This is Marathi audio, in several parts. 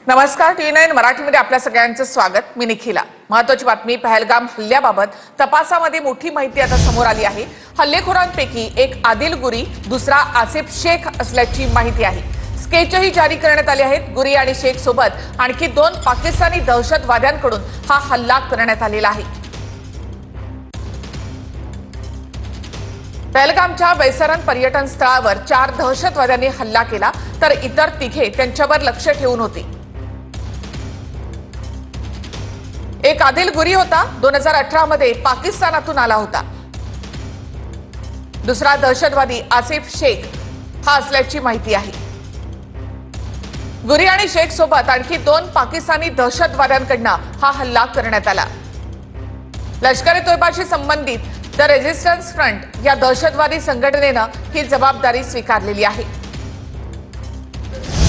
नमस्कार, टी9 मराठीमध्ये आपल्या सगळ्यांचं स्वागत। मी निखिला। महत्त्वाची बातमी, पहलगाम हल्ल्याबाबत तपासामध्ये मोठी माहिती आता समोर आली आहे। हल्लेखोरांपैकी एक आदिल गुरी, दुसरा आसिफ शेख असल्याची माहिती आहे। स्केचही जारी करण्यात आले आहेत। गुरी आणि शेख सोबत आणखी 2 पाकिस्तानी दहशतवाद्यांकडून हा हल्ला करण्यात आलेला आहे। पहलगामच्या वैसरन पर्यटन स्थळावर 4 दहशतवाद्यांनी हल्ला केला, तर इतर 3 त्यांच्यावर लक्ष ठेवून होते। एक आदिल गुरी होता, 2018 मध्ये पाकिस्तानातून आला होता। दुसरा दहशतवादी आसिफ शेख हा असल्याची माहिती आहे। गुरी आणि शेख सोबत आणखी 2 पाकिस्तानी दहशतवाद्यांकडून हा हल्ला करण्यात आला। लष्कर-ए-तोयबाशी संबंधित द रेजिस्टन्स फ्रंट या दहशतवादी संघटनेनं ही जबाबदारी स्वीकारलेली आहे।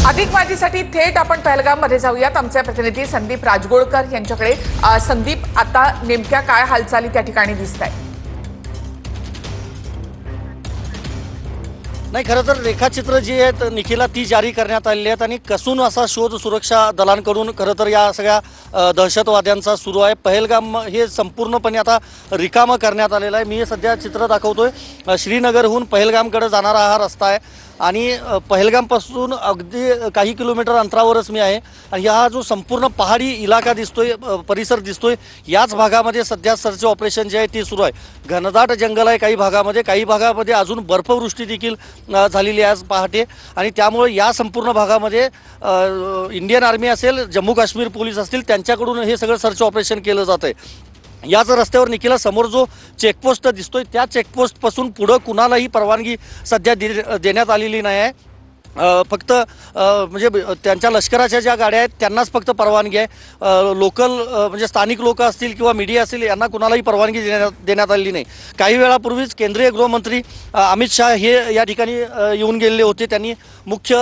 अधिक माहितीसाठी थेट आपण पहलगाममध्ये जाऊयात। आमचे प्रतिनिधी संदीप राजगोळकर यांच्याकडे। संदीप, आता नेमक्या काय हालचाली त्या ठिकाणी दिसतायत? नाही, खरं तर रेखाचित्र जी आहेत निखिला ती जारी करण्यात आलेली आहेत आणि कसून असा शोध सुरक्षा दलांकडून खरं तर या सगळ्या दहशतवाद्यांचा सुरू आहे। पहलगाम हे संपूर्णपणे आता रिकामं करण्यात आलेलं आहे। मी सध्या चित्र दाखवतोय। श्रीनगरहून पहलगामकडे जाणारा हा रस्ता आहे आणि पहलगामपासून अगदी काही किलोमीटर अंतरावरच मी आहे आणि हा जो संपूर्ण पहाडी इलाका दिसतोय, परिसर दिसतोय, याच भागामध्ये सध्या सर्च ऑपरेशन जे आहे ते सुरू आहे। घनदाट जंगल आहे काही भागामध्ये अजून बर्फवृष्टी देखील झालेली आहे आज पहाटे आणि त्यामुळे या संपूर्ण भागामध्ये इंडियन आर्मी असेल, जम्मू काश्मीर पोलीस असतील, त्यांच्याकडून हे सगळं सर्च ऑपरेशन केलं जात आहे। याच रस्त्यावर निखिला समोर जो चेकपोस्ट दिसतोय त्या चेकपोस्ट पासून पुढे कुणालाही परवानगी सध्या देण्यात आलेली नाही आहे। फक्त म्हणजे त्यांच्या लष्कराच्या ज्या गाड्या आहेत त्यांनाच फक्त परवानगी आहे। लोकल म्हणजे स्थानिक लोक असतील किंवा मीडिया असेल यांना कुणालाही परवानगी देण्यात आलेली नाही। काही वेळापूर्वीच केंद्रीय गृहमंत्री अमित शाह हे या ठिकाणी येऊन गेलेले होते। त्यांनी मुख्य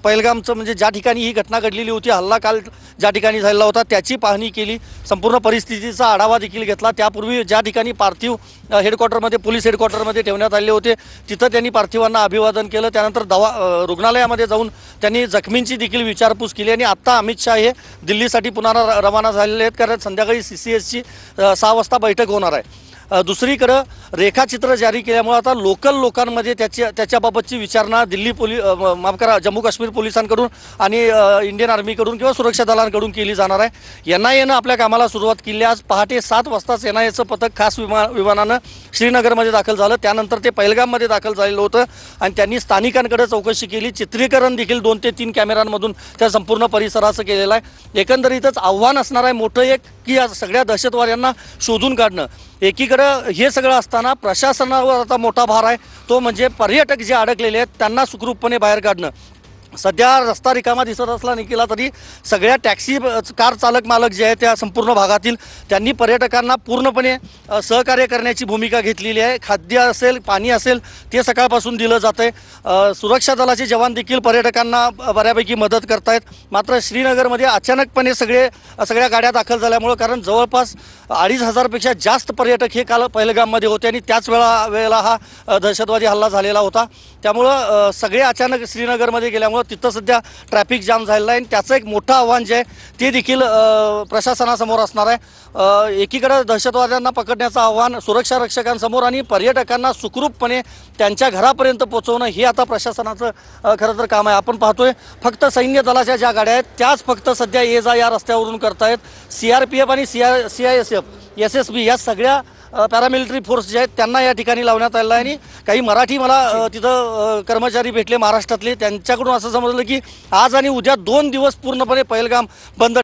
पहलगामचं म्हणजे ज्या ठिकाणी ही घटना घडलेली होती, हल्ला काल ज्या ठिकाणी झालेला होता त्याची पाहणी केली, संपूर्ण परिस्थितीचा आढावा देखील घेतला। त्यापूर्वी ज्या ठिकाणी पार्थिव हेडक्वार्टरमध्ये पोलीस हेडक्वार्टरमध्ये ठेवण्यात आले होते तिथं त्यांनी पार्थिवांना अभिवादन केलं। त्यानंतर रुग्णालयामध्ये जाऊन त्यांनी जखमींची देखील विचारपूस केली आणि आता अमित शाह हे दिल्लीसाठी पुन्हा रवाना झालेले आहेत, कारण संध्याकाळी CCSची 6 वाजता बैठक होणार आहे। दुसरीकडे रेखाचित्र जारी केल्यामुळे आता लोकल लोकांमध्ये त्याच्याबाबतची विचारणा जम्मू काश्मीर पोलिसांकडून आणि इंडियन आर्मीकडून किंवा सुरक्षा दलांकडून केली जाणार आहे। NIAनं आपल्या कामाला सुरुवात केली। आज पहाटे 7 वाजताच NIAचं पथक खास विमानानं श्रीनगरमध्ये दाखल झालं। त्यानंतर ते पहलगाममध्ये दाखल झालेलं होतं आणि त्यांनी स्थानिकांकडे चौकशी केली। चित्रीकरण देखील 2 ते 3 कॅमेऱ्यांमधून त्या संपूर्ण परिसराचं केलेलं आहे। एकंदरीतच आव्हान असणार आहे मोठं एक, की या सगळ्या दहशतवाद्यांना शोधून काढणं। एकीकडे हे सगळं असताना प्रशासनावर आता मोठा भार आहे, तो म्हणजे पर्यटक जे अडकलेले आहेत त्यांना सुखरूपपणे बाहेर काढणं। सध्या रस्ता रिकामा दिसत असला निखिला तरी सगळ्या टॅक्सी कार चालक मालक जे आहेत त्या संपूर्ण भागातील त्यांनी पर्यटकांना पूर्णपणे सहकार्य करण्याची भूमिका घेतलेली आहे। खाद्य असेल, पाणी असेल ते सकाळपासून दिलं जात आहे। सुरक्षा दलाचे जवान देखील पर्यटकांना बऱ्यापैकी मदत करतायत। मात्र श्रीनगरमध्ये अचानकपणे सगळ्या गाड्या दाखल झाल्यामुळे, कारण जवळपास 2,500 पेक्षा जास्त पर्यटक हे काल पहलगाममध्ये होते आणि त्याच वेळेला हा दहशतवादी हल्ला झालेला होता। त्यामुळं सगळे अचानक श्रीनगरमध्ये गेल्यामुळे तिथं सध्या ट्रॅफिक जाम झालेला आहे आणि त्याचं एक मोठं आव्हान जे आहे ते देखील प्रशासनासमोर असणार आहे। एकीकडे दहशतवाद्यांना पकडण्याचं आव्हान सुरक्षा रक्षकांसमोर आणि पर्यटकांना सुखरूपपणे त्यांच्या घरापर्यंत पोहोचवणं हे आता प्रशासनाचं खरं तर काम आहे। आपण पाहतोय फक्त सैन्य दलाच्या ज्या गाड्या आहेत त्याच फक्त सध्या ये-जा या रस्त्यावरून करतायत। CRPF आणि CISF, SSB या सगळ्या पॅरामिलिटरी फोर्स जे आहेत त्यांना या ठिकाणी लावण्यात आलेला आहे। आणि काही मराठी मला तिथं कर्मचारी भेटले महाराष्ट्रातले, त्यांच्याकडून असं समजलं की आज आणि उद्या 2 दिवस पूर्णपणे पहलगाम बंद